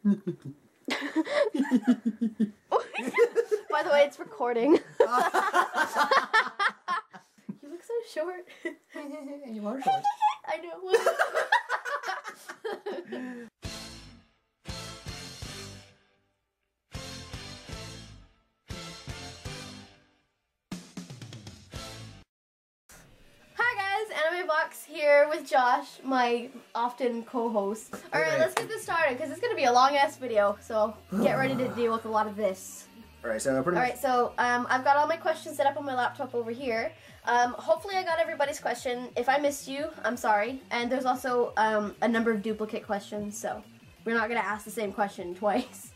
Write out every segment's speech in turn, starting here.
By the way, it's recording. You look so short. You are short. I know. Hi guys, Anime Box here with Josh, my often co-host. Alright, let's get this started because it's going to be a long ass video, so get ready to deal with a lot of this. Alright, so I've got all my questions set up on my laptop over here. Hopefully I got everybody's question. If I missed you, I'm sorry. And there's also a number of duplicate questions, so we're not going to ask the same question twice.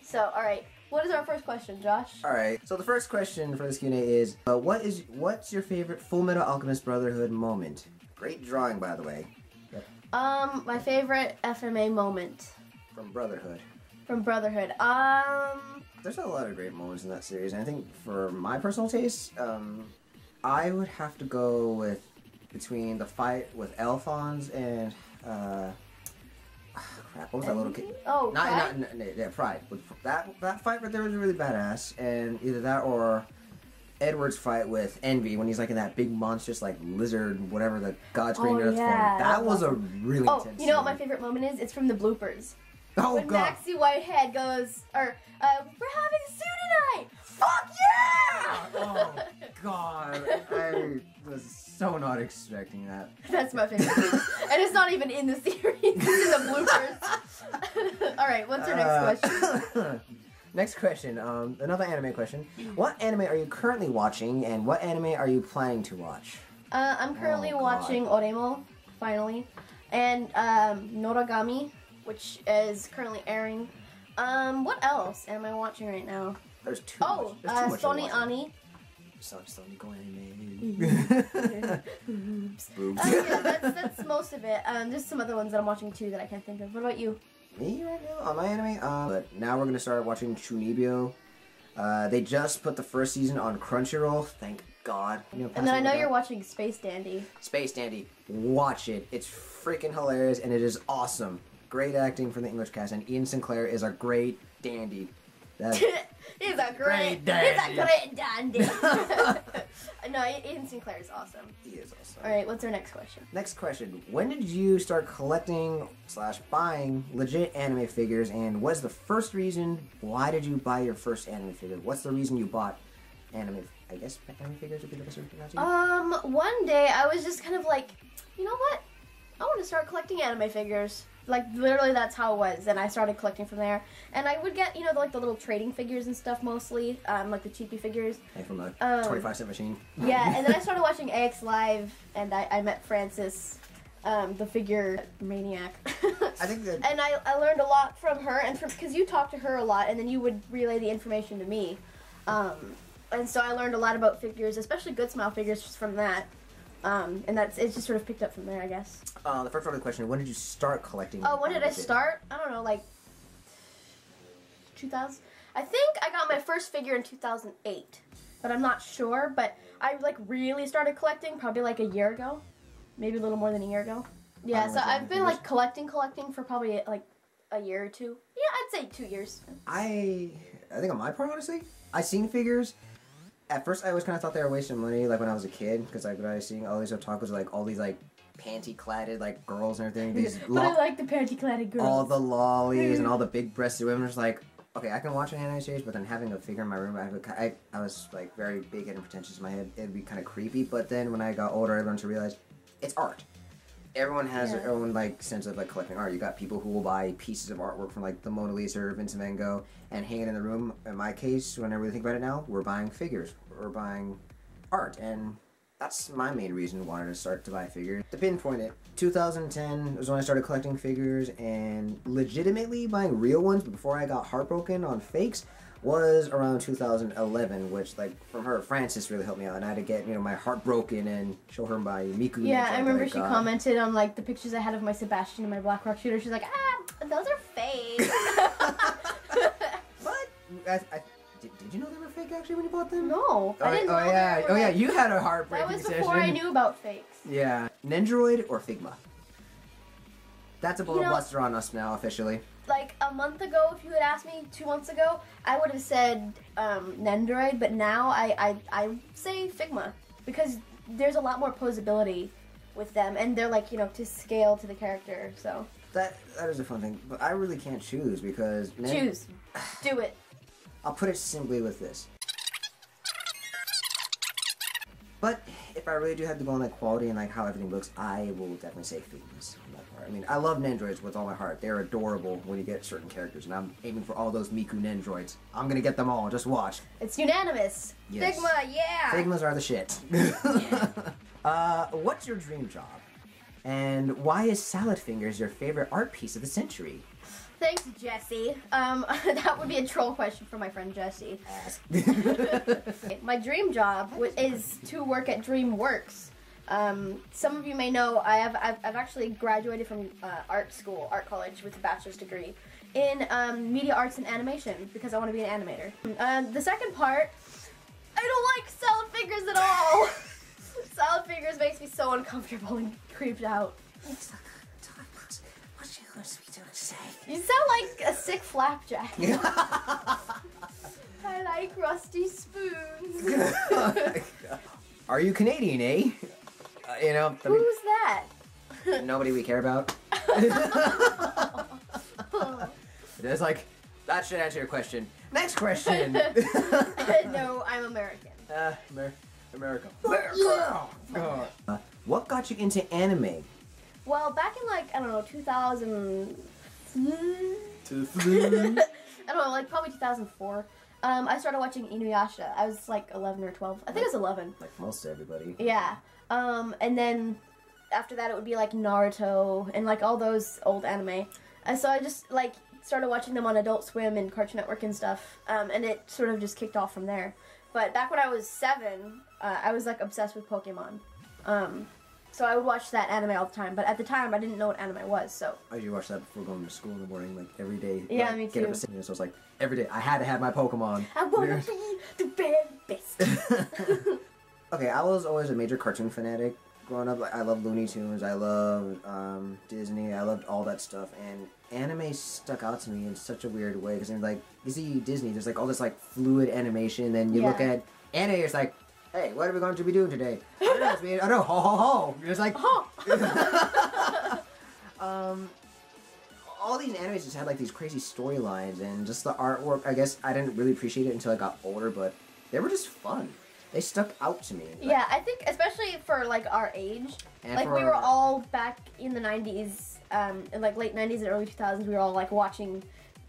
So, alright. What is our first question, Josh? Alright, so the first question for this Q&A is, what's your favorite Full Metal Alchemist Brotherhood moment? Great drawing, by the way. Yep. My favorite FMA moment. From Brotherhood. From Brotherhood. There's a lot of great moments in that series, and I think for my personal taste, I would have to go with between the fight with Alphonse and crap, what was that little kid? Oh, Pride? Yeah, Pride. That fight right there was really badass, and either that or Edward's fight with Envy when he's like in that big monstrous like lizard, whatever the God Screen Earth form. That was a really intense you know what my favorite moment is? It's from the bloopers. Oh, when God. Maxie Whitehead goes, we're having a suit tonight! Fuck yeah! Oh, God. I was so not expecting that. That's my favorite moment. And it's not even in the series, it's in the bloopers. Alright, what's your next question? Next question, another anime question. What anime are you currently watching, and what anime are you planning to watch? I'm currently watching Oremo, finally, and Noragami, which is currently airing. What else am I watching right now? There's too much. There's too much Sony Ani. Sony go anime. Boobs. Yeah, that's most of it. There's some other ones that I'm watching too that I can't think of. What about you? Me right now on my anime? But now we're gonna start watching Chunibyo. They just put the first season on Crunchyroll. Thank God. And then I know you're watching Space Dandy. Space Dandy. Watch it. It's freaking hilarious and it is awesome. Great acting from the English cast, and Ian Sinclair is a great dandy. He's a great dandy. No, Ian Sinclair is awesome. He is awesome. Alright, what's our next question? Next question. When did you start collecting / buying legit anime figures, and what's the first reason? Why did you buy your first anime figure? What's the reason you bought anime figures would be the best way to pronounce it? One day I was just kind of like, you know what? I want to start collecting anime figures. Like, literally that's how it was, and I started collecting from there. And I would get, the little trading figures and stuff mostly, like the cheapy figures. Hey, from a 25-cent machine. Yeah, and then I started watching AX Live, and I met Francis, the figure maniac. I think that... And I learned a lot from her, and because you talked to her a lot, and then you would relay the information to me. And so I learned a lot about figures, especially Good Smile figures, just from that. And it just sort of picked up from there, I guess. The first part of the question, when did you start collecting? Oh, when did I start? I don't know, like 2000. I think I got my first figure in 2008, but I'm not sure. But I really started collecting probably like a year ago, maybe a little more than a year ago. Yeah, so I've been like collecting for probably like a year or two. Yeah, I'd say 2 years. I think on my part, honestly, I seen figures. At first, I always kind of thought they were wasting money, like when I was a kid, because like when I was seeing all these otakus, like all these like panty-cladded like girls and everything. But I like the panty-cladded girls. All the lollies and all the big-breasted women. Just like, okay, I can watch an anime series, but then having a figure in my room, I was like very big-headed and pretentious in my head. It'd be kind of creepy. But then when I got older, I learned to realize it's art. Everyone has their own like sense of like collecting art. You got people who will buy pieces of artwork from like the Mona Lisa or Vincent Van Gogh and hang it in the room. In my case, when I really think about it now, we're buying figures. We're buying art, and that's my main reason why I started to buy figures. To pinpoint it, 2010 was when I started collecting figures and legitimately buying real ones, but before I got heartbroken on fakes was around 2011, which, like, from her, Frances really helped me out, and I had to get, my heart broken and show her my Miku. Yeah, I remember she commented on, like, the pictures I had of my Sebastian and my Black Rock Shooter. She's like, those are fake. What? Did you know they were fake, actually, when you bought them? No, I didn't know. Oh, yeah, you had a heartbreaking session. That was before I knew about fakes. Yeah. Nendoroid or Figma? That's a bullet buster on us now, officially. Like, a a month ago, if you had asked me 2 months ago, I would have said d.r.i.v.e, but now I say Figma because there's a lot more posability with them, and they're like, you know, to scale to the character, so. That is a fun thing, but I really can't choose because... Choose. Do it. I'll put it simply with this. But if I really do have to go on like quality and like how everything looks, I will definitely say Figmas on that part. I mean, I love Nendroids with all my heart. They're adorable when you get certain characters, and I'm aiming for all those Miku Nendroids. I'm gonna get them all, just watch. It's unanimous. Yes. Figma, yeah! Figmas are the shit. What's your dream job? And why is Salad Fingers your favorite art piece of the century? Thanks, Jesse. That would be a troll question for my friend Jesse. My dream job is to work at DreamWorks. Some of you may know I've actually graduated from art college with a bachelor's degree in media arts and animation because I want to be an animator. The second part, I don't like Salad Fingers at all. Salad Fingers makes me so uncomfortable and creeped out. You sound like a sick flapjack. I like rusty spoons. Are you Canadian, eh? You know. Who's that? Nobody we care about. It's like, that should answer your question. Next question. No, I'm American. America. What got you into anime? Well, back in like, I don't know, 2000... I don't know, like probably 2004. I started watching Inuyasha. I was like 11 or 12. I think it was 11. Like most everybody. Yeah. And then after that it would be like Naruto and like all those old anime. And so I just like started watching them on Adult Swim and Cartoon Network and stuff. And it sort of just kicked off from there. But back when I was 7, I was like obsessed with Pokemon. So I would watch that anime all the time, but at the time I didn't know what anime was, so. I usually watch that before going to school in the morning, like every day. Yeah, like, me too. Get up at 6, so it's like every day I had to have my Pokemon. I want to be the very best. Okay, I was always a major cartoon fanatic growing up. Like, I loved Looney Tunes, I loved Disney, I loved all that stuff, and anime stuck out to me in such a weird way, because like, you see Disney, there's like all this like fluid animation, then you look at anime, it's like, hey, what are we going to be doing today? I don't know, I don't know, ho ho ho. It's like, all these animes just had like these crazy storylines, and just the artwork, I guess I didn't really appreciate it until I got older, but they were just fun. They stuck out to me. Yeah, I think especially for like our age, like we were all back in the 90s, in like late 90s and early 2000s, we were all like watching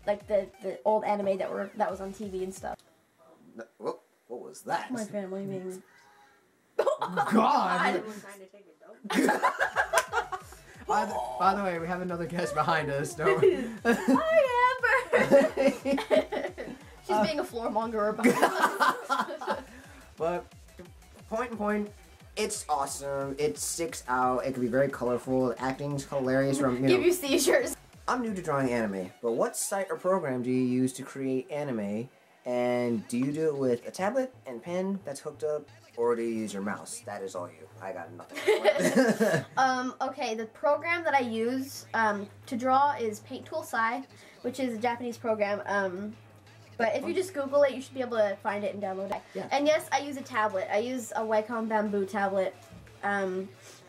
like the old anime that was on TV and stuff. What was that? My family being... Oh, God! By the way, we have another guest behind us. Hi, Amber! She's being a floormonger behind us. But, point, it's awesome. It sticks out. It can be very colorful. The acting's hilarious. Give you seizures. I'm new to drawing anime, but what site or program do you use to create anime? And do you do it with a tablet and pen that's hooked up, or do you use your mouse? That is all you. I got nothing. Okay, the program that I use to draw is Paint Tool Sai, which is a Japanese program. But if you just Google it, you should be able to find it and download it. Yeah. And yes, I use a tablet. I use a Wacom Bamboo tablet. I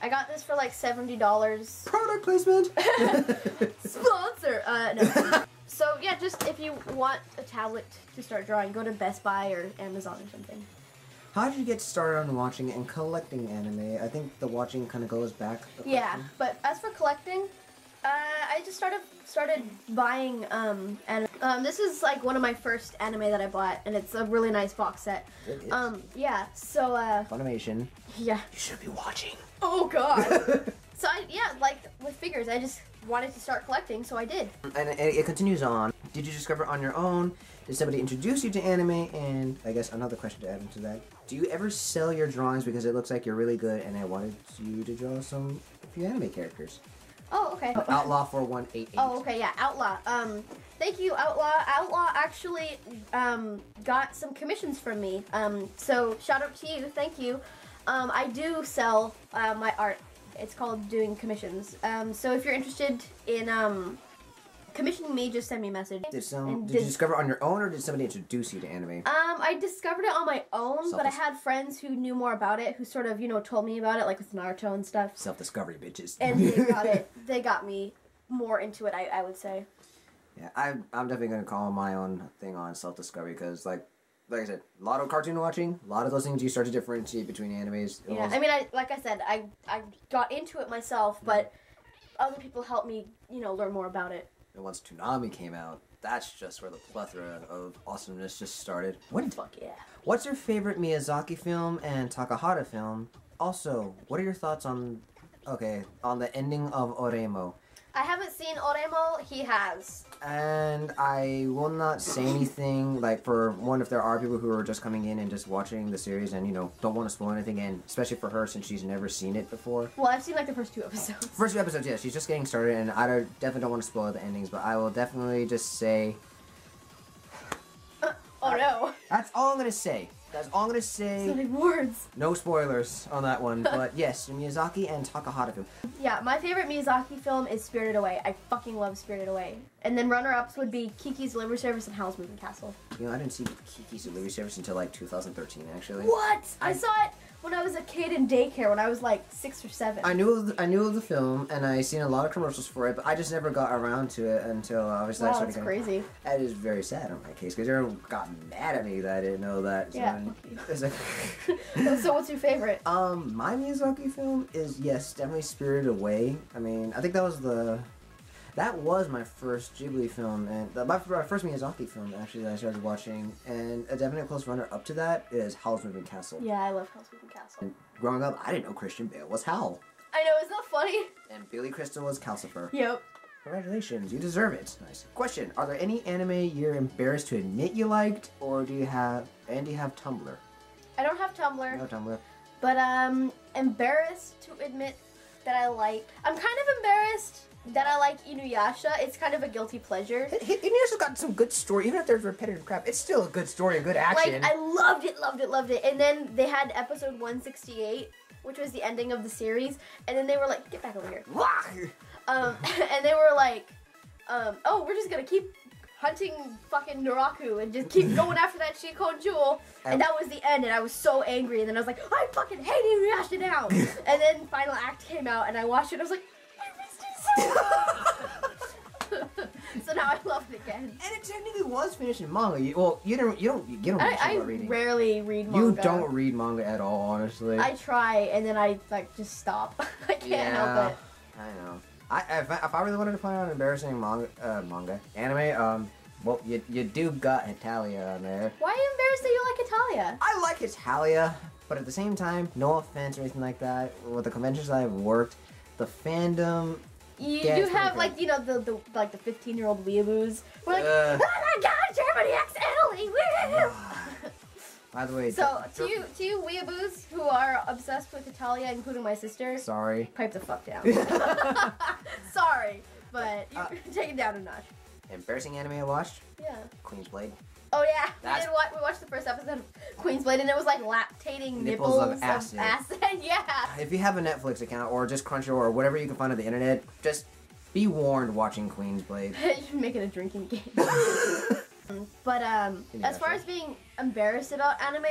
got this for like $70. Product placement! Sponsor! No. So yeah, just if you want a tablet to start drawing, go to Best Buy or Amazon or something. How did you get started on watching and collecting anime? I think the watching kind of goes back. Yeah, but as for collecting, I just started buying anime. This is like one of my first anime that I bought, and it's a really nice box set. It is. Yeah, so Funimation. Yeah. You should be watching. Oh God. So like with figures, I just wanted to start collecting, so I did. And it continues on. Did you discover on your own? Did somebody introduce you to anime? And I guess another question to add into that. Do you ever sell your drawings because it looks like you're really good and I wanted you to draw a few anime characters? Oh, okay. Outlaw 4188. Oh, okay, yeah, Outlaw. Thank you, Outlaw. Outlaw actually got some commissions from me. So shout out to you, thank you. I do sell my art. It's called doing commissions. So if you're interested in Commissioning me just sent me a message. Did you discover it on your own, or did somebody introduce you to anime? I discovered it on my own, but I had friends who knew more about it, who sort of, told me about it, like with Naruto and stuff. Self-discovery, bitches. And they got me more into it, I would say. Yeah, I'm definitely going to call my own thing on self-discovery, because, like I said, a lot of cartoon watching, a lot of those things you start to differentiate between animes. Yeah, I mean, like I said, I got into it myself, but other people helped me, learn more about it. And once Toonami came out, that's just where the plethora of awesomeness just started. Fuck yeah. What's your favorite Miyazaki film and Takahata film? Also, what are your thoughts on the ending of Oremo? I haven't seen Oremo, he has. And I will not say anything, like, for one, if there are people who are just coming in and just watching the series and, don't want to spoil anything, and especially for her since she's never seen it before. Well, I've seen, like, the first 2 episodes. First 2 episodes, yeah, she's just getting started, and I definitely don't want to spoil the endings, but I will definitely just say... oh, no. That's all I'm going to say. That's all I'm going to say. So many words. No spoilers on that one, but yes, Miyazaki and Takahata film. Yeah, my favorite Miyazaki film is Spirited Away. I fucking love Spirited Away. And then runner-ups would be Kiki's Delivery Service and Howl's Moving Castle. I didn't see Kiki's Delivery Service until, like, 2013, actually. What? I saw it when I was a kid in daycare, when I was, like, 6 or 7. I knew of the film, and I seen a lot of commercials for it, but I just never got around to it until obviously I started that's crazy. That is very sad in my case, because everyone got mad at me that I didn't know that. So yeah. It's like So what's your favorite? My Miyazaki film is, yes, definitely Spirited Away. I mean, I think that was my first Ghibli film, and my first Miyazaki film, actually, that I started watching, and a definite close runner-up to that is Howl's Moving Castle. Yeah, I love Howl's Moving Castle. And growing up, I didn't know Christian Bale was Howl. I know, isn't that funny? And Billy Crystal was Calcifer. Yep. Congratulations, you deserve it. Nice. Question, are there any anime you're embarrassed to admit you liked, or do you have Tumblr? I don't have Tumblr. No Tumblr. But, embarrassed to admit that I like... I'm kind of embarrassed that I like Inuyasha. It's kind of a guilty pleasure. Inuyasha's got some good story. Even if there's repetitive crap, it's still a good story and good action. Like, I loved it. And then they had episode 168, which was the ending of the series. And then they were like, get back over here. And they were like, oh, we're just gonna keep hunting fucking Naraku and just keep going after that Shikon jewel. And that was the end, and I was so angry. And then I was like, I fucking hate Inuyasha now. And then final act came out, and I watched it, and I was like, so now I love it again. And it technically was finished in manga. You don't I reading. rarely read manga. You don't read manga at all, honestly. I try, and then I just stop. I can't help it. I know. If I really wanted to find out an embarrassing anime, well, you do got Italia on there. Why are you embarrassed that you like Italia? I like Italia, but at the same time, no offense or anything like that. With the conventions I've worked, the fandom. You do have like the 15-year-old weeaboos. We're like, oh my God, Germany x Italy, woo! By the way, so to you weeaboos who are obsessed with Italia, including my sister, sorry, pipe the fuck down. Sorry, but you take it down a notch. Embarrassing anime I watched? Yeah. Queen's Blade. Oh yeah, we watched the first episode of Queen's Blade, and it was like lactating nipples of acid. Yeah. If you have a Netflix account or just Crunchyroll or whatever you can find on the internet, just be warned watching Queen's Blade. You should make it a drinking game. But as far as being embarrassed about anime,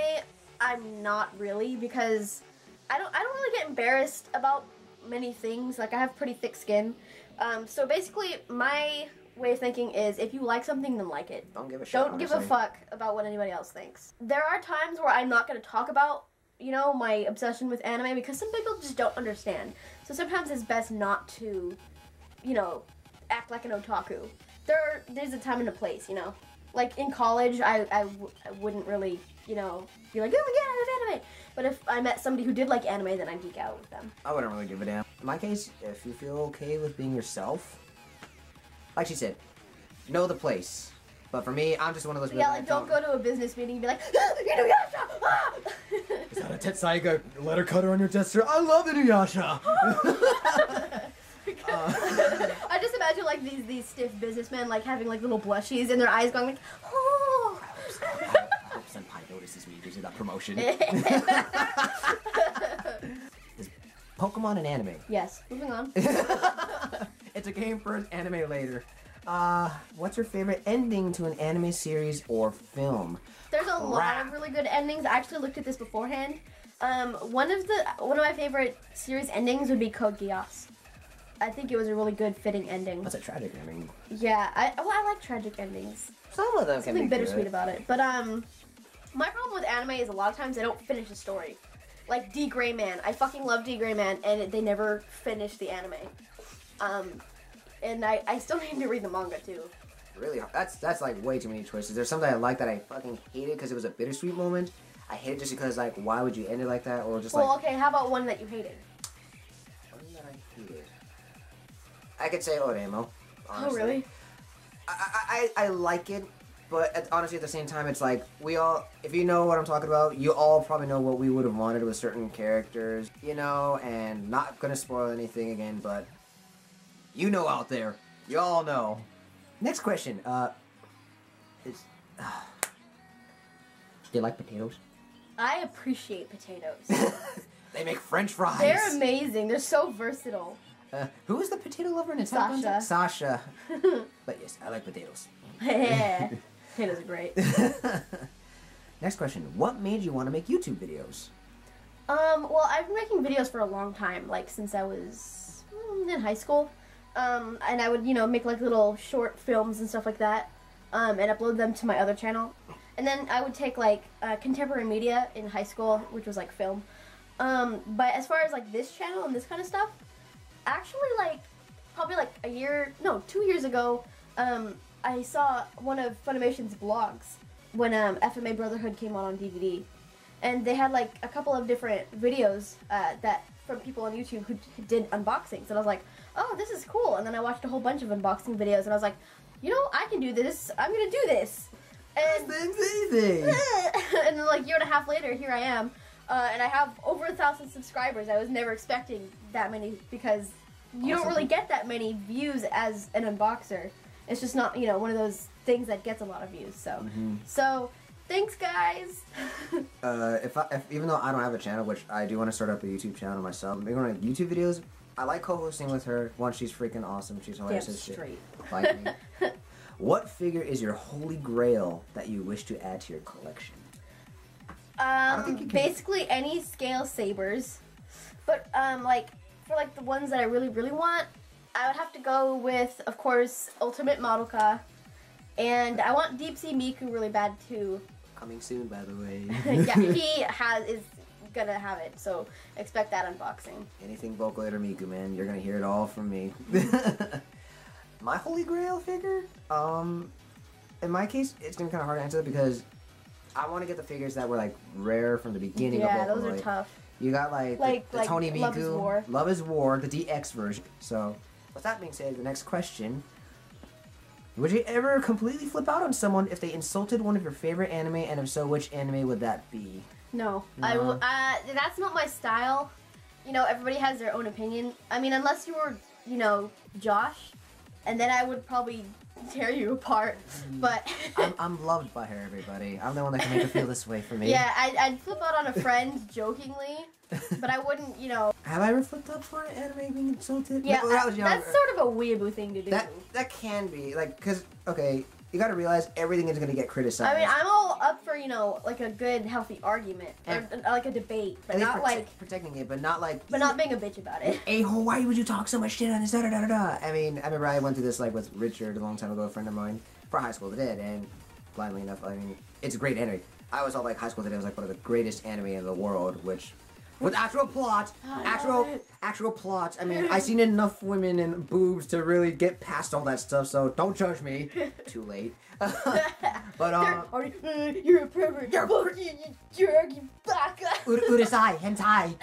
I'm not really, because I don't really get embarrassed about many things. Like, I have pretty thick skin. So basically my way of thinking is, if you like something, then like it. Don't give a shit. Don't give a fuck about what anybody else thinks. There are times where I'm not going to talk about, my obsession with anime, because some people just don't understand. So sometimes it's best not to, act like an otaku. There's a time and a place, Like, in college, I wouldn't really, be like, oh my God, I love anime. But if I met somebody who did like anime, then I'd geek out with them. I wouldn't really give a damn. In my case, if you feel okay with being yourself, like she said, know the place. But for me, I'm just one of those people. Yeah, like, don't go to a business meeting and be like, Inuyasha! Ah! Is that a Tetsai got letter cutter on your desk, sir? I love Inuyasha! I just imagine, like, these stiff businessmen, like, having, like, little blushies and their eyes going, like, oh! I hope Senpai notices me using that promotion. Is Pokemon an anime? Yes. Moving on. It's a game first, anime later. What's your favorite ending to an anime series or film? There's a lot of really good endings. I actually looked at this beforehand. One of my favorite series endings would be Code Geass. I think it was a really good fitting ending. What's a tragic ending? Yeah, I like tragic endings. Some of them can be something bittersweet good about it. But my problem with anime is a lot of times they don't finish the story. Like d.r.i.v.e. Man, I fucking love d.r.i.v.e. Man, and they never finish the anime. And I still need to read the manga too. Really, that's like way too many choices. There's something I like that I fucking hated because it was a bittersweet moment. I hate it just because like, why would you end it like that, or just well, okay, how about one that you hated? One that I hated. I could say Oremo. Honestly. Oh really? I like it, but honestly at the same time it's like we all, if you know what I'm talking about, you all probably know what we would have wanted with certain characters, you know, and not gonna spoil anything again, but you know out there, you all know. Next question, do you like potatoes? I appreciate potatoes. They make French fries. They're amazing. They're so versatile. Who is the potato lover in Attack on Titan? Sasha. But yes, I like potatoes. Yeah. Potatoes are great. Next question. What made you want to make YouTube videos? Well, I've been making videos for a long time, like since I was in high school. And I would, you know, make like little short films and stuff like that, and upload them to my other channel. And then I would take like contemporary media in high school, which was like film. But as far as like this channel and this kind of stuff, actually like probably like 2 years ago, I saw one of Funimation's blogs when FMA Brotherhood came on DVD, and they had like a couple of different videos that from people on YouTube who did unboxings, and I was like, oh, this is cool. And then I watched a whole bunch of unboxing videos, and I was like, you know, I can do this. I'm gonna do this. And easy. And then like a year and a half later, here I am, and I have over 1,000 subscribers. I was never expecting that many because you don't really get that many views as an unboxer. It's just not, you know, one of those things that gets a lot of views. So, so thanks, guys. if even though I don't have a channel, which I do want to start up a YouTube channel myself, I'm making like YouTube videos. I like co-hosting with her. One, she's freaking awesome. She's hilarious as shit. Like me. What figure is your holy grail that you wish to add to your collection? Basically any scale sabers, but like for like the ones that I really want, I would have to go with, of course, Ultimate Madoka, and I want Deep Sea Miku really bad too. Coming soon, by the way. Yeah, he is gonna have it, so expect that unboxing. Anything Vocaloid or Miku, man, you're gonna hear it all from me. My holy grail figure? In my case, it's gonna be kind of hard to answer because I want to get the figures that were like rare from the beginning of Vocaloid. Yeah, those are tough. You got like the Tony Miku, Love is War, the DX version. So, with that being said, the next question. Would you ever completely flip out on someone if they insulted one of your favorite anime, and if so, which anime would that be? No. That's not my style. You know, everybody has their own opinion. I mean, unless you were, you know, Josh, and then I would probably tear you apart. But I'm loved by her, everybody. I'm the one that can make her feel this way for me. Yeah, I'd flip out on a friend jokingly, but I wouldn't, you know. Have I ever flipped up for an anime being insulted? Yeah, that's sort of a weeaboo thing to do. That can be, like, because, okay, you gotta realize everything is gonna get criticized. I mean, I'm all up for, you know, like a good, healthy argument, or like a debate, but not like protecting it, but not like, but not being a bitch about it. A-hole, why would you talk so much shit on this? Da da da da. I mean, I remember I went through this like with Richard a long time ago, a friend of mine, for High School Dead, and blindly enough, I mean, it's a great anime. I was all like, High School Dead was like one of the greatest anime in the world, which. With actual plot, actual plot. I mean, I've seen enough women and boobs to really get past all that stuff. So don't judge me. Too late. But you're a pervert. You're fucking jerk. You baka. Urusai hentai.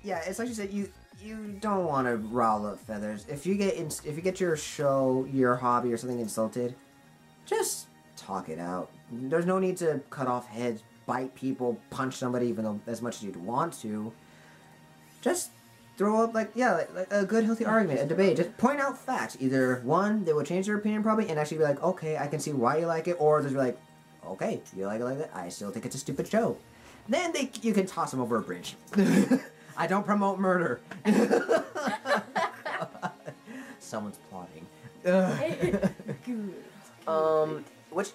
Yeah, it's like you said. You don't want to rile up feathers. If you get your show, your hobby, or something insulted, just talk it out. There's no need to cut off heads, bite people, punch somebody, even though as much as you'd want to. Just throw up like a good healthy argument, a debate. Just point out facts. Either one, they will change their opinion probably and actually be like, okay, I can see why you like it, or just be like, okay, you like it like that. I still think it's a stupid show. Then you can toss them over a bridge. I don't promote murder. Someone's plotting. Good. Which?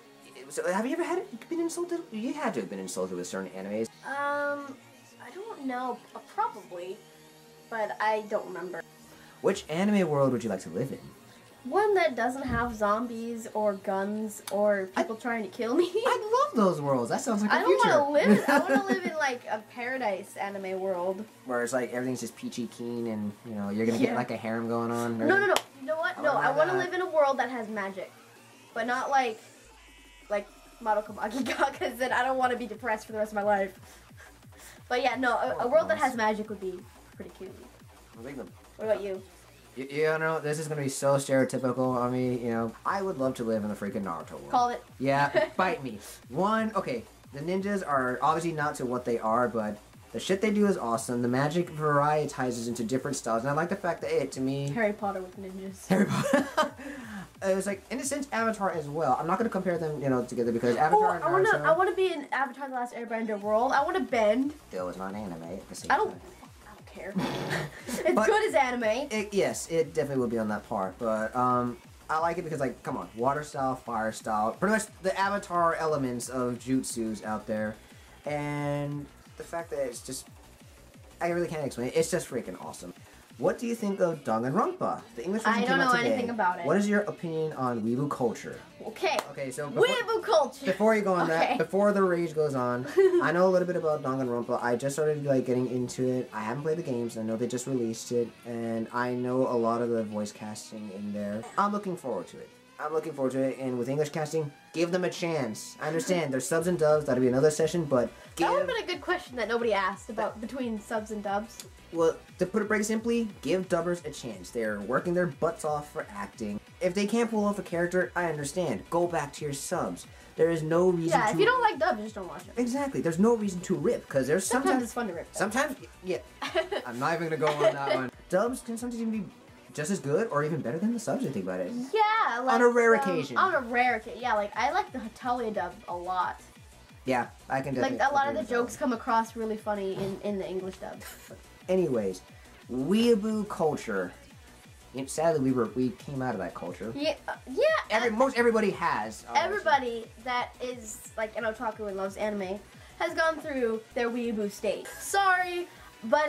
So have you ever been insulted? You had to have been insulted with certain animes. I don't know. Probably, but I don't remember. Which anime world would you like to live in? One that doesn't have zombies or guns or people trying to kill me. I love those worlds. That sounds like a I future. don't want to live. I want to live in like a paradise anime world where it's like everything's just peachy keen, and you know you're gonna get like a harem going on. No. You know what? No, I want to live in a world that has magic, but not like Madoka Magica, because then I don't want to be depressed for the rest of my life. But yeah, no, a world that has magic would be pretty cute. What about you? You know, this is gonna be so stereotypical on me. You know, I would love to live in the freaking Naruto world. Call it. Yeah, bite me. Okay, the ninjas are obviously not to what they are, but the shit they do is awesome. The magic varietizes into different styles, and I like the fact that to me... Harry Potter with ninjas. Harry Potter. It was like, in a sense, Avatar as well. I'm not gonna compare them, together because Avatar and Naruto... I want to be in Avatar: The Last Airbender world. I want to bend. Still, it's not anime at the same I time. don't care. It's good as anime. Yes, it definitely would be on that par, but I like it because, like, come on, water style, fire style, pretty much the Avatar elements of jutsus out there, and the fact that it's just, I really can't explain it. It's just freaking awesome. What do you think of Danganronpa? The English version I don't came out know today. anything about it. What is your opinion on weeaboo culture? Okay. Okay, so weeaboo culture. Before you go on that, before the rage goes on, I know a little bit about Danganronpa. I just started getting into it. I haven't played the games. I know they just released it, and I know a lot of the voice casting in there. I'm looking forward to it. And with English casting, give them a chance. I understand there's subs and dubs. That'll be another session, but that would have been a good question that nobody asked about between subs and dubs. Well, to put it very simply, give dubbers a chance. They're working their butts off for acting. If they can't pull off a character, I understand. Go back to your subs. There is no reason to... Yeah, if you don't like dubs, just don't watch it. Exactly. There's no reason to rip, because there's sometimes it's fun to rip. Sometimes, yeah. I'm not even going to go on that one. Dubs can sometimes even be just as good or even better than the subs, if you think about it. Yeah, like... On a rare occasion. On a rare occasion. Yeah, like, I like the Hatalia dub a lot. Yeah, I can definitely... Like, a lot of the jokes come across really funny in the English dub. Anyways, weeaboo culture. Sadly, we came out of that culture. Yeah, most everybody has. Everybody that is like an otaku and loves anime has gone through their weeaboo state. Sorry, but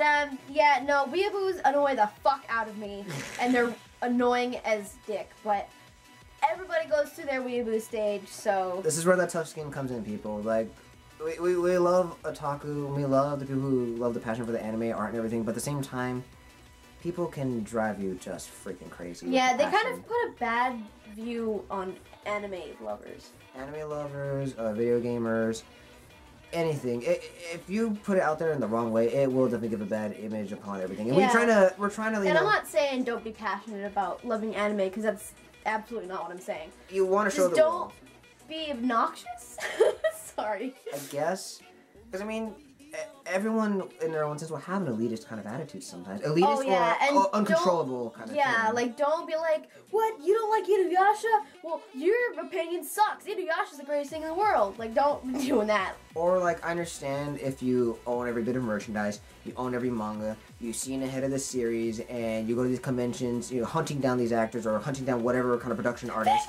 yeah, no, weeaboos annoy the fuck out of me, and they're annoying as dick. But everybody goes through their weeaboo stage, so this is where that tough skin comes in, people. Like, we love otaku, we love the people who love the passion for the anime, art, and everything. But at the same time, people can drive you just freaking crazy. Yeah, they kind of put a bad view on anime lovers. Anime lovers, video gamers, anything. If you put it out there in the wrong way, it will definitely give a bad image upon everything. And yeah. we're trying to. And I'm not saying don't be passionate about loving anime, because that's absolutely not what I'm saying. You want to show the world. Just don't be obnoxious. Sorry. I guess, because I mean, everyone in their own sense will have an elitist kind of attitude sometimes. Elitist or uncontrollable kind of thing. Yeah, like don't be like, what, you don't like Inuyasha? Well, your opinion sucks. Inuyasha's the greatest thing in the world. Like, don't be doing that. Or like, I understand if you own every bit of merchandise, you own every manga, you've seen ahead of the series, and you go to these conventions, hunting down these actors or hunting down whatever kind of production artists.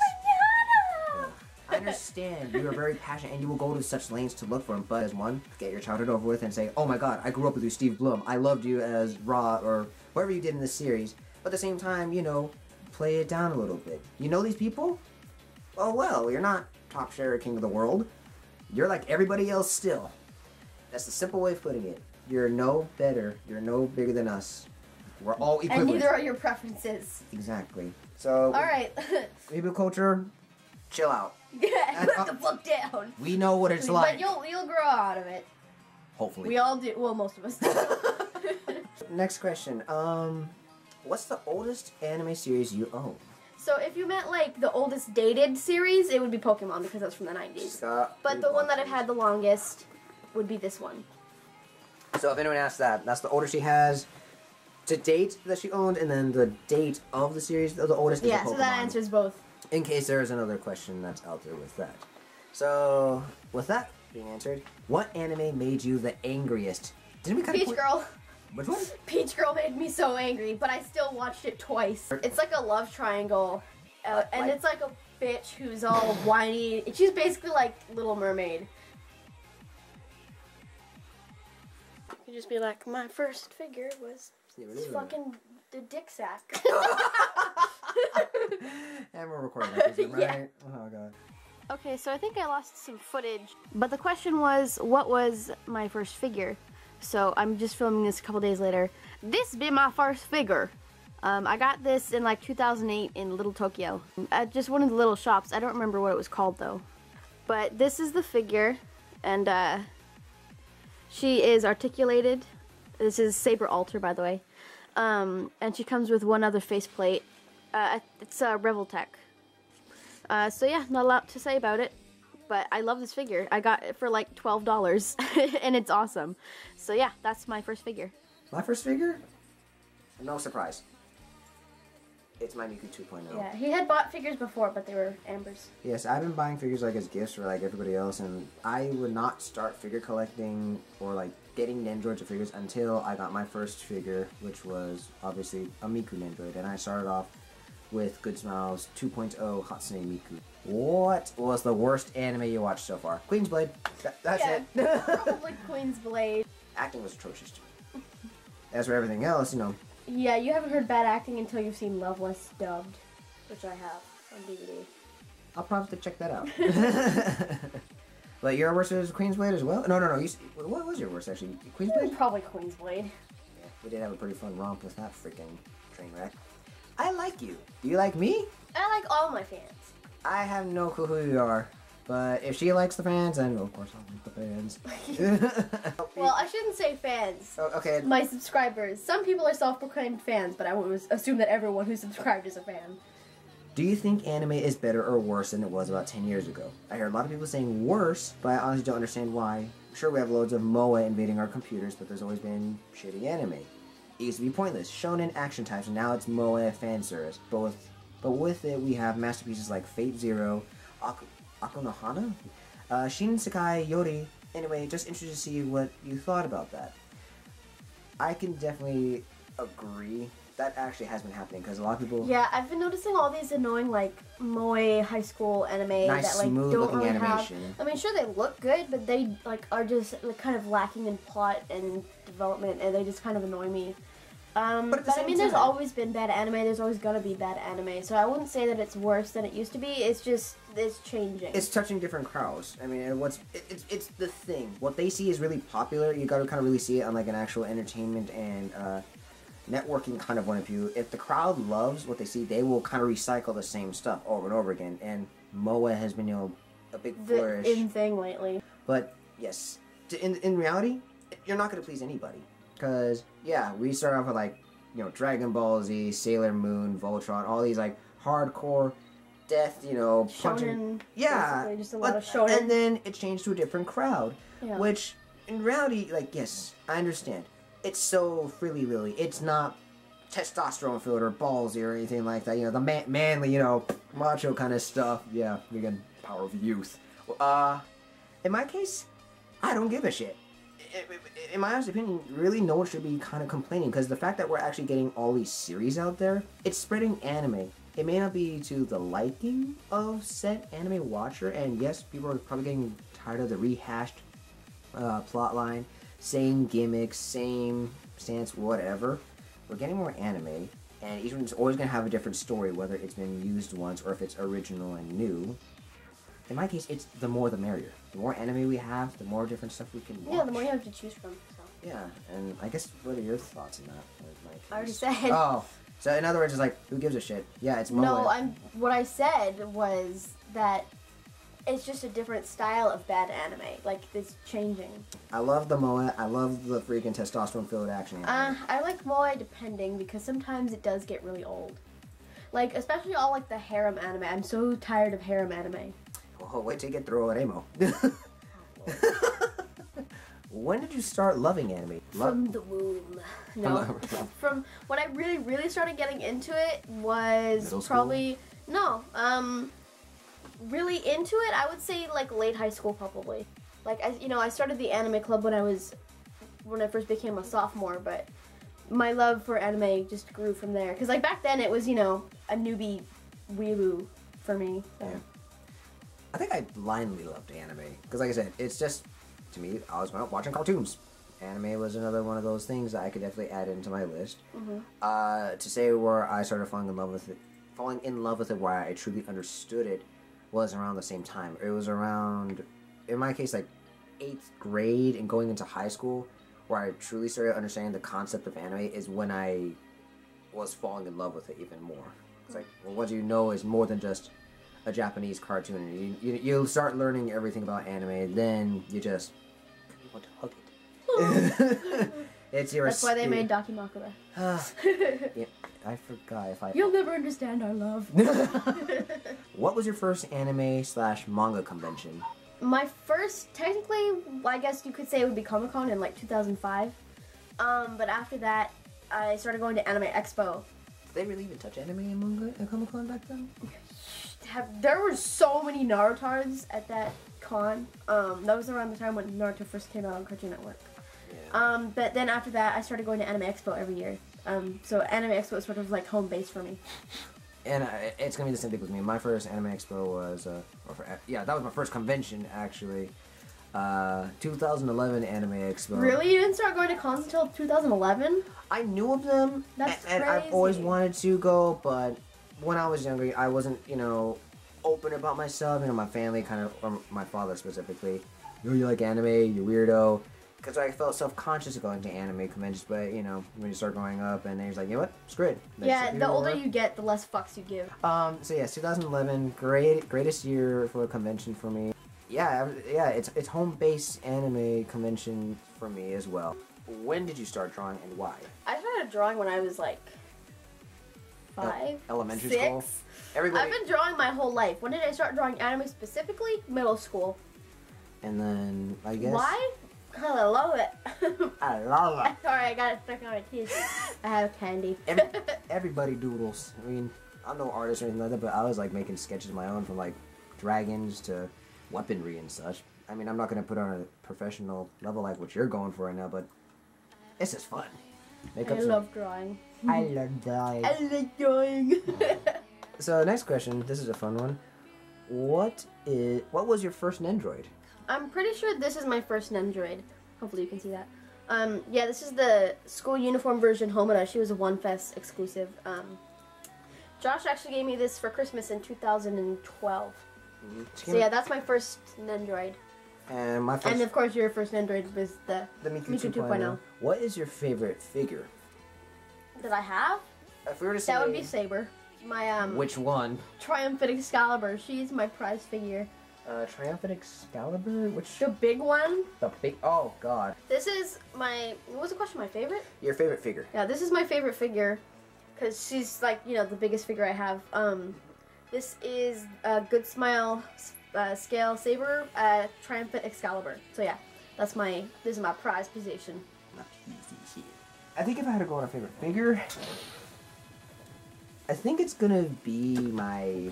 I understand you are very passionate and you will go to such lengths to look for him, but as one, get your childhood over with and say, oh my god, I grew up with you, Steve Blum. I loved you as Ra or whatever you did in this series. But at the same time, play it down a little bit. You know these people? Oh well, you're not top share king of the world. You're like everybody else still. That's the simple way of putting it. You're no better. You're no bigger than us. We're all equivalent. And neither are your preferences. Exactly. So, alright. Weeaboo culture, chill out. Yeah, put the fuck down. We know what it's like. But you'll grow out of it. Hopefully. We all do. Well, most of us do. Next question. What's the oldest anime series you own? So if you meant like the oldest dated series, it would be Pokemon because that's from the 90s. But the one that I've had the longest would be this one. So if anyone asks that, that's the oldest she has to date that she owned, and then the date of the series, the oldest is Pokemon. Yeah, so that answers both. In case there is another question that's out there with that. So, with that being answered, what anime made you the angriest? Didn't we kind of Peach Girl. Which one? Peach Girl made me so angry, but I still watched it twice. It's like a love triangle, and it's like a bitch who's all whiny. She's basically like Little Mermaid. You just be like, my first figure was fucking the dick sack. And we're recording that, right? Yeah. Oh god. Okay, so I think I lost some footage, but the question was, what was my first figure? So I'm just filming this a couple days later. This be my first figure. I got this in like 2008 in Little Tokyo. At just one of the little shops. I don't remember what it was called though. But this is the figure, and she is articulated. This is Saber Alter, by the way. And she comes with one other faceplate. It's a Reveltech. So yeah, not a lot to say about it, but I love this figure. I got it for like $12, and it's awesome. So yeah, that's my first figure. My first figure? No surprise. It's my Miku 2.0. Yeah, he had bought figures before, but they were Amber's. Yes, I've been buying figures like as gifts for like everybody else, and I would not start figure collecting or like getting Nendroids or figures until I got my first figure, which was obviously a Miku Nendroid, and I started off with Good Smiles 2.0 Hatsune Miku. What was the worst anime you watched so far? Queen's Blade. That's it. Probably Queen's Blade. Acting was atrocious too. As for everything else, you know. Yeah, you haven't heard bad acting until you've seen Loveless dubbed, which I have on DVD. I'll probably have to check that out. But your worst was Queen's Blade as well? No. What was your worst actually? Queen's Blade? Probably Queen's Blade. Yeah, we did have a pretty fun romp with that freaking train wreck. I like you. Do you like me? I like all my fans. I have no clue who you are. But if she likes the fans, then of course I'll like the fans. Well, I shouldn't say fans. Oh, okay. My subscribers. Some people are self-proclaimed fans, but I would assume that everyone who's subscribed is a fan. Do you think anime is better or worse than it was about 10 years ago? I hear a lot of people saying worse, but I honestly don't understand why. Sure, we have loads of moe invading our computers, but there's always been shitty anime. It used to be pointless, shonen action types, and now it's moe fan service. But with it, we have masterpieces like Fate Zero, Akunohana, Shinsekai Yori. Anyway, just interested to see what you thought about that. I can definitely agree. That actually has been happening because a lot of people. Yeah, I've been noticing all these annoying like moe high school anime nice, that like smooth don't looking really animation. have. I mean, sure they look good, but they like are just like, kind of lacking in plot and development, and they just kind of annoy me. But I mean, there's always been bad anime. There's always gonna be bad anime. So I wouldn't say that it's worse than it used to be. It's just it's changing. It's touching different crowds. I mean, it's the thing. What they see is really popular. You got to kind of really see it on like an actual entertainment and networking kind of point of view. If the crowd loves what they see, they will kind of recycle the same stuff over and over again. And moe has been, you know, a big flourish. The in thing lately. But yes, in reality, you're not going to please anybody. Because, yeah, we start off with, like, you know, Dragon Ball Z, Sailor Moon, Voltron, all these, like, hardcore death, you know, punching. Shonen. Yeah. Just a lot of shonen. And then it changed to a different crowd. Yeah. Which, in reality, like, yes, I understand. It's so frilly-lilly. It's not testosterone filled or ballsy or anything like that. You know, the manly, you know, macho kind of stuff. Yeah, again, power of youth. In my case, I don't give a shit. In my honest opinion, really no one should be kind of complaining, because the fact that we're actually getting all these series out there, it's spreading anime. It may not be to the liking of said anime watcher, and yes, people are probably getting tired of the rehashed plotline, same gimmicks, same stance, whatever. We're getting more anime, and each one's always going to have a different story, whether it's been used once or if it's original and new. In my case, it's the more the merrier. The more anime we have, the more different stuff we can watch. Yeah, the more you have to choose from. So. Yeah, and I guess what are your thoughts on that? I already said. Oh, so in other words, it's like, who gives a shit? Yeah, it's moe. No, what I said was that it's just a different style of bad anime. Like, it's changing. I love the moe. I love the freaking testosterone-filled action anime. I like moe depending, because sometimes it does get really old. Like, especially all like the harem anime. I'm so tired of harem anime. Oh, wait till you get through an emo. When did you start loving anime? From the womb. No. From when I really, really started getting into it was probably really into it. I would say like late high school probably. Like I started the anime club when I first became a sophomore, but my love for anime just grew from there. Because, like, back then it was, you know, a newbie weeaboo for me. So. Yeah. I think I blindly loved anime. Because, like I said, it's just, to me, I was watching cartoons. Anime was another one of those things that I could definitely add into my list. To say where I started falling in love with it, where I truly understood it, was around the same time. It was around, in my case, like 8th grade and going into high school, where I truly started understanding the concept of anime is when I was falling in love with it even more. It's like, well, what you know is more than just a Japanese cartoon. You start learning everything about anime, then you just want to hug it. It's your. That's why they made Dakimakura. Yeah, I forgot if I. You'll never understand our love. What was your first anime/manga convention? My first, technically, I guess you could say it would be Comic-Con in like 2005. But after that, I started going to Anime Expo. Did they really even touch anime and manga at Comic-Con back then? There were so many Narutards at that con. That was around the time when Naruto first came out on Cartoon Network. Yeah. But then after that, I started going to Anime Expo every year. So Anime Expo is sort of like home base for me. And it's gonna be the same thing with me. My first Anime Expo was, that was my first convention actually. 2011 Anime Expo. Really? You didn't start going to cons until 2011? I knew of them. That's and crazy. I've always wanted to go, but when I was younger, I wasn't, open about myself. My family kind of, or my father specifically, you like anime, you weirdo. Because I felt self-conscious of going to anime conventions, but, when you start growing up, and then he's like, you know what, screw it. Yeah, the older you get, the less fucks you give. So yes, 2011, greatest year for a convention for me. Yeah, it's home-based anime convention for me as well. When did you start drawing and why? I started drawing when I was like 5, elementary 6. School. Everybody. I've been drawing my whole life. When did I start drawing anime specifically? Middle school. And then I guess. Why? I love it. I love it. Sorry, I got it stuck on my teeth. I have candy. Everybody doodles. I mean, I'm no artist or anything like that, but I was like making sketches of my own from like dragons to weaponry and such. I mean, I'm not gonna put on a professional level like what you're going for right now, but it's just fun. I love drawing. I love drawing. I love drawing. So next question. This is a fun one. What was your first Nendroid? I'm pretty sure this is my first Nendroid. Hopefully you can see that. Yeah, this is the school uniform version Homura. She was a OneFest exclusive. Josh actually gave me this for Christmas in 2012. So yeah, that's my first Nendroid. And of course your first Nendroid was the Miku 2.0. What is your favorite figure that I have? If we were to say, that would be Saber. My which one? Triumphant Excalibur. She's my prize figure. Triumphant Excalibur? Which? The big one. The big. Oh God. This is my. What was the question? My favorite? Your favorite figure? Yeah, this is my favorite figure, because she's like the biggest figure I have. This is a Good Smile scale Saber, Triumphant Excalibur. So yeah, this is my prize position. Not easy here. I think if I had to go on a favorite figure, I think it's gonna be my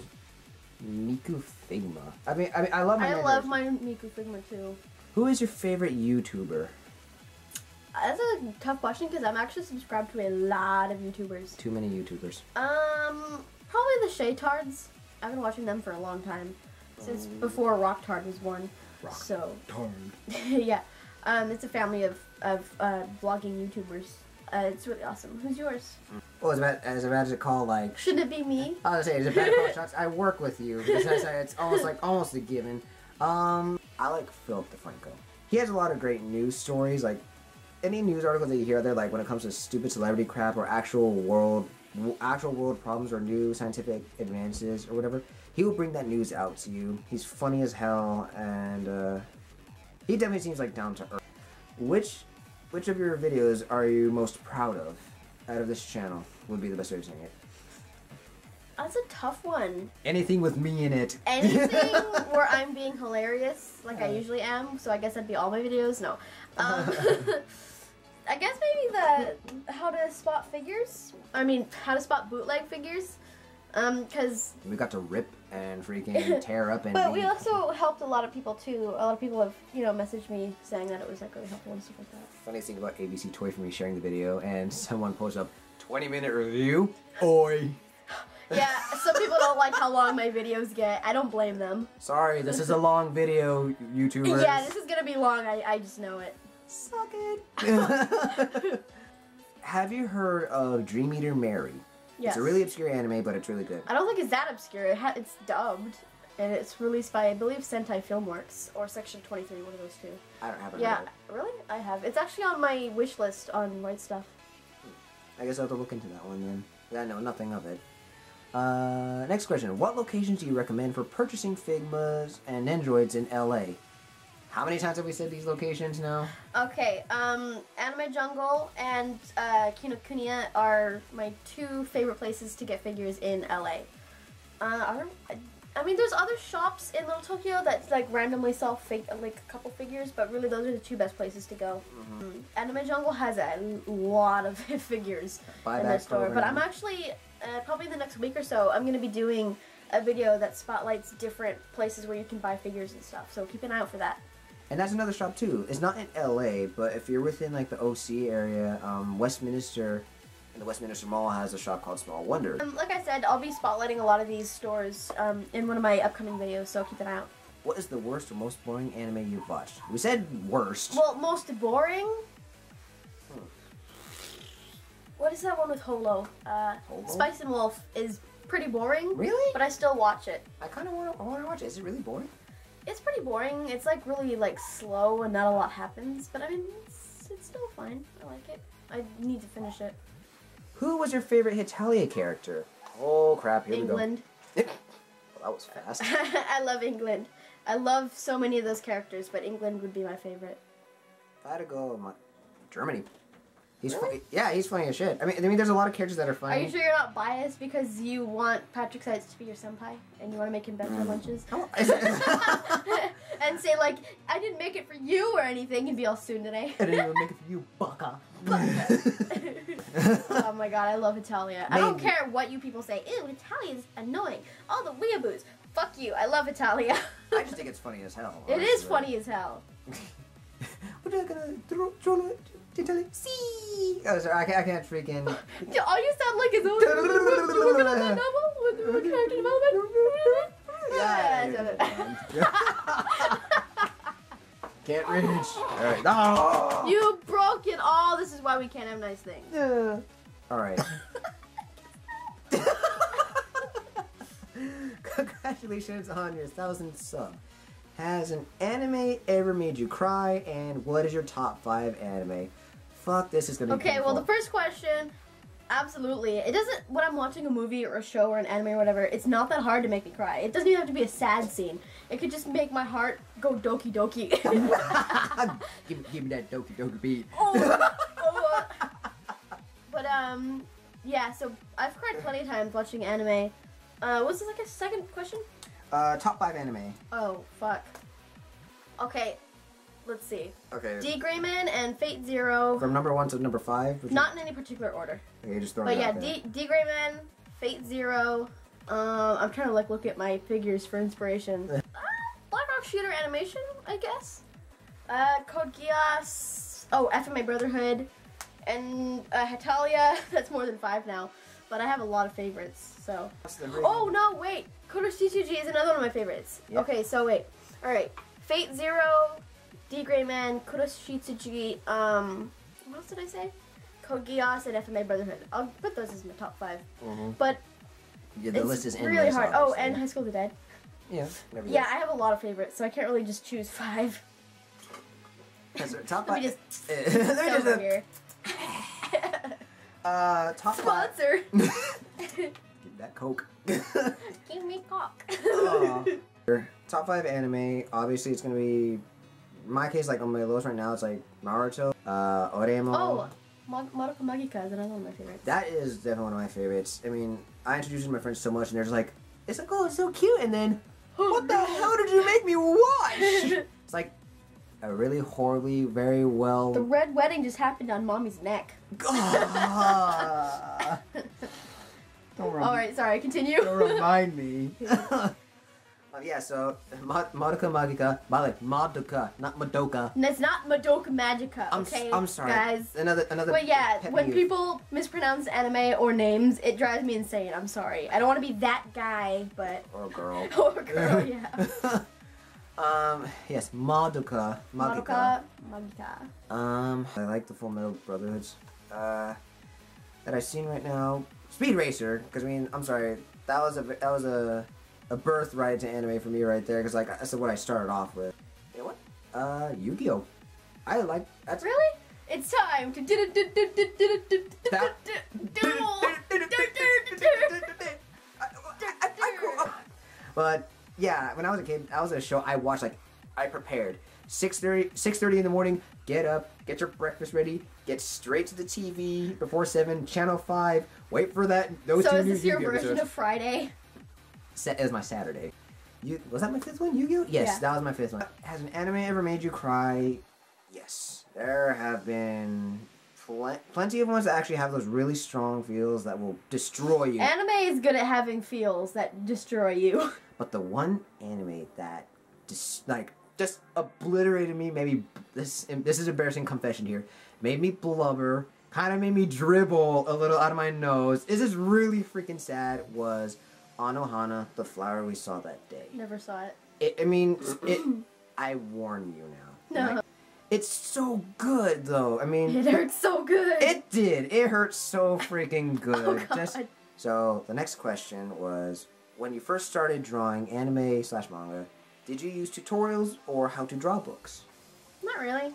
Miku Figma. I mean, I love my. I love my Miku Figma too. Who is your favorite YouTuber? That's a tough question because I'm actually subscribed to a lot of YouTubers. Too many YouTubers. Probably the Shaytards. I've been watching them for a long time, since before Rocktard was born. Rocktard. Yeah, it's a family of vlogging YouTubers. It's really awesome. Who's yours? Well, as bad as it call like. Shouldn't it be me? I was gonna say, is it bad to call shots? I work with you. It's almost a given. I like Philip DeFranco. He has a lot of great news stories. Like any news article that you hear there, like when it comes to stupid celebrity crap or actual world problems or new scientific advances or whatever, he will bring that news out to you. He's funny as hell, and he definitely seems like down to earth. Which of your videos are you most proud of out of this channel would be the best way of saying it? That's a tough one. Anything with me in it. Anything where I'm being hilarious, like I usually am, so I guess that'd be all my videos. No. I guess maybe the how to spot bootleg figures. Because we got to rip and freaking tear up and. But we also helped a lot of people too. A lot of people have, you know, messaged me saying that it was like really helpful and stuff like that. Funniest thing about ABC Toy for me sharing the video and someone posts up 20-minute review. Oi. Yeah, some people don't like how long my videos get. I don't blame them. Sorry, this is a long video, YouTubers. Yeah, this is gonna be long. I just know it. Suck it. Have you heard of Dream Eater Mary? Yes. It's a really obscure anime, but it's really good. I don't think it's that obscure. It's dubbed, and it's released by, I believe, Sentai Filmworks or Section 23, one of those two. I don't have it. Yeah, really? I have. It's actually on my wish list on Right Stuff. I guess I'll have to look into that one then. I know nothing of it. Next question. What locations do you recommend for purchasing Figmas and Nendroids in LA? How many times have we said these locations now? Okay, Anime Jungle and Kinokuniya are my two favorite places to get figures in LA. I mean, there's other shops in Little Tokyo that like randomly sell like a couple figures, but really those are the two best places to go. Anime Jungle has a lot of figures in their store, but I'm actually probably the next week or so I'm gonna be doing a video that spotlights different places where you can buy figures and stuff. So keep an eye out for that. And that's another shop too. It's not in LA, but if you're within like the OC area, Westminster. And the Westminster Mall has a shop called Small Wonders. Like I said, I'll be spotlighting a lot of these stores in one of my upcoming videos, so keep an eye out. What is the worst or most boring anime you've watched? We said worst. Well, most boring? What is that one with Holo? Spice and Wolf is pretty boring. Really? But I still watch it. I kind of want to watch it. Is it really boring? It's pretty boring. It's like really like slow and not a lot happens. But I mean, it's still fine. I like it. I need to finish it. Who was your favorite Hitalia character? Oh crap, here England. we go. Well, that was fast. I love England. I love so many of those characters, but England would be my favorite. If I had to go, Germany. He's really? funny. Yeah, he's funny as shit. I mean, there's a lot of characters that are funny. Are you sure you're not biased because you want Patrick Seitz to be your senpai and you want to make him better lunches? And say like, I didn't make it for you or anything, and be all soon today. I didn't even make it for you, baka. Oh my god, I love Hitalia. I don't care what you people say. Ew, Hitalia's annoying. All the weeaboos. Fuck you. I love Hitalia. I just think it's funny as hell. It is funny as hell. What are you gonna throw Italy? See. Oh, sorry, I can't freaking. All you sound like is you working on that novel with the character development. Can't reach. Alright. No! You broke it all. This is why we can't have nice things. Yeah. Alright. Congratulations on your 1,000th sub. Has an anime ever made you cry? And what is your top 5 anime? Fuck, this is gonna be Okay, painful. well, the first question, absolutely. It doesn't, when I'm watching a movie or a show or an anime or whatever, it's not that hard to make me cry. It doesn't even have to be a sad scene. It could just make my heart go doki doki. give me that doki doki beat. But, yeah, so I've cried plenty of times watching anime. Was this like a second question? Top 5 anime. Oh, fuck. Okay, let's see. Okay. d.r.i.v.e and Fate Zero. From number 1 to number 5? Not in any particular order. Okay, just throw But it yeah, out there. d.r.i.v.e, Fate Zero. I'm trying to like look at my figures for inspiration. Black Rock Shooter Animation, I guess. Code Geass. Oh, FMA Brotherhood. And Hitalia. That's more than 5 now. But I have a lot of favorites, so. Oh, no, wait. Kodoshitsuji is another one of my favorites. Yep. Okay, so wait. Alright. Fate Zero, d.r.i.v.e, Kodoshitsuji, what else did I say? Code Geass and FMA Brotherhood. I'll put those as my top 5. But yeah, the list is really hard. Oh, and High School of the Dead. Yeah. Yeah, I have a lot of favorites, so I can't really just choose 5. Top 5. Let me just over here. Top 5. Sponsor. Give that Coke. Give me cock. Top 5 anime. Obviously, it's gonna be. In my case, like on my list right now, it's like Naruto, Oremo. Oh, Madoka Magica is another one of my favorites. That is definitely one of my favorites. I mean, I introduced it to my friends so much, and they're just like, "It's like, oh, it's so cute," and then, what the hell did you make me watch? It's like a really horribly, very well. The red wedding just happened on Mommy's neck. Alright, sorry, continue. Don't remind me. Yeah, so Madoka Magica, Madoka, not Madoka. And it's not Madoka Magica, okay? I'm sorry, guys. Another. But yeah, when people mispronounce anime or names, it drives me insane. I'm sorry. I don't want to be that guy, but or girl. or girl, yeah. Yes, Madoka Magica. Magica. I like the Full Metal Brotherhoods. That I've seen right now. Speed Racer, because I mean, I'm sorry, that was a birthright to anime for me right there, because like that's what I started off with. You know what? Yu-Gi-Oh! I like that's really. It's time to But yeah, when I was a kid, that was a show I watched. Like I prepared 6:30 in the morning. Get up, get your breakfast ready, get straight to the TV before 7, Channel 5. Wait for that. Those so is this your version of Friday? It was my Saturday. Was that my 5th one? Yu-Gi-Oh? Yes, yeah. That was my 5th one. Has an anime ever made you cry? Yes. There have been plenty of ones that actually have those really strong feels that will destroy you. Anime is good at having feels that destroy you. But the one anime that just obliterated me, maybe this is embarrassing confession here, made me blubber, kind of made me dribble a little out of my nose. This is really freaking sad, was Anohana, The Flower We Saw That Day. Never saw it. I warn you now. No. Like, it's so good, though. I mean... It hurts so good. It did. It hurt so freaking good. Oh, God. So, the next question was, when you first started drawing anime/manga, did you use tutorials or how to draw books? Not really.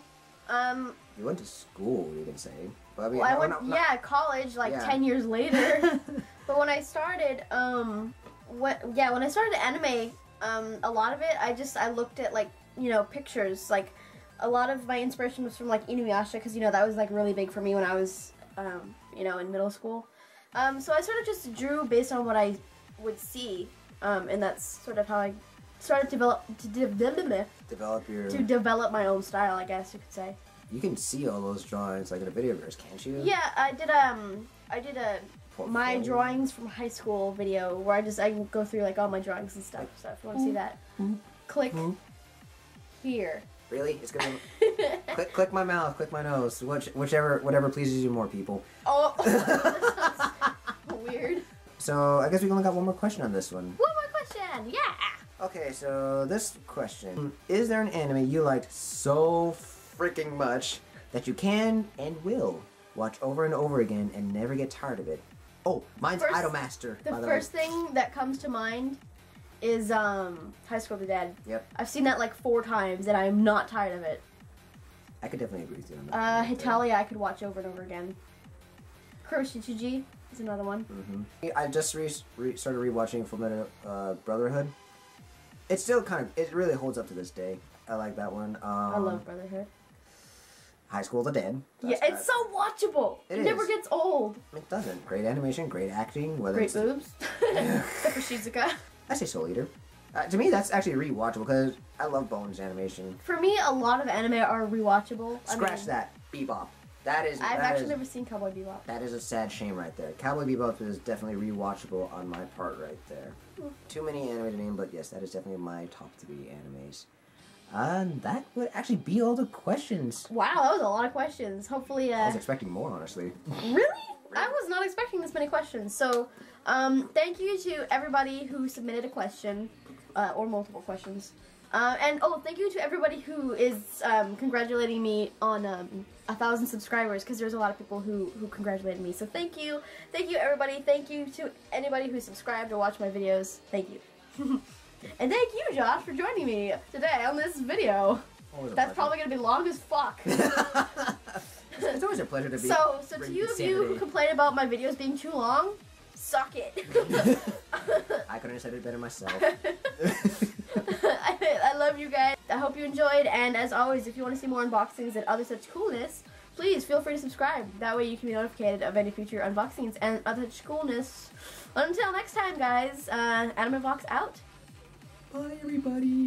You went to school, you can say. But I mean, well, I went, college, like 10 years later. But when I started, when I started anime, a lot of it, I looked at, like, you know, pictures. Like, a lot of my inspiration was from, like, Inuyasha, because, you know, that was, like, really big for me when I was, you know, in middle school. So I sort of just drew based on what I would see, and that's sort of how I started to develop my own style, I guess you could say. You can see all those drawings like in a video of yours, can't you? Yeah, I did a my drawings from high school video where I can go through like all my drawings and stuff. So if you want to see that, click here. Really? It's gonna click my mouth, click my nose, whatever pleases you more, people. Oh, that sounds weird. So I guess we only got one more question on this one. One more question, yeah. Okay, so this question: is there an anime you liked so freaking much that you can and will watch over and over again and never get tired of it? Oh, mine's Idolmaster. The first thing that comes to mind is High School of the Dead. Yep. I've seen that like 4 times and I'm not tired of it. I could definitely agree with you on that. Hitalia I could watch over and over again. Kuroshichuji is another one. I just started rewatching Fullmetal Brotherhood. It's still it really holds up to this day. I like that one. I love Brotherhood. High School of the Dead. It's so watchable. It never gets old. It doesn't. Great animation, great acting. Great boobs. Except for Shizuka. I say Soul Eater. To me, that's actually rewatchable because I love Bones animation. For me, a lot of anime are rewatchable. Scratch that. Bebop. I've actually never seen Cowboy Bebop. That is a sad shame right there. Cowboy Bebop is definitely rewatchable on my part right there. Too many anime to name, but yes, that is definitely my top 3 animes. And that would actually be all the questions. Wow, that was a lot of questions. Hopefully, I was expecting more, honestly. Really? I was not expecting this many questions. So, thank you to everybody who submitted a question, or multiple questions. And thank you to everybody who is congratulating me on 1,000 subscribers, because there's a lot of people who congratulated me. So thank you everybody. Thank you to anybody who subscribed or watched my videos. Thank you. And thank you, Josh, for joining me today on this video. That's probably gonna be long as fuck. It's always a pleasure to be. So to you who complain about my videos being too long, suck it. I couldn't have said it better myself. I love you guys. I hope you enjoyed, and as always, if you want to see more unboxings and other such coolness, please feel free to subscribe. That way you can be notified of any future unboxings and other such coolness. Until next time, guys, Anime Box out. Bye, everybody.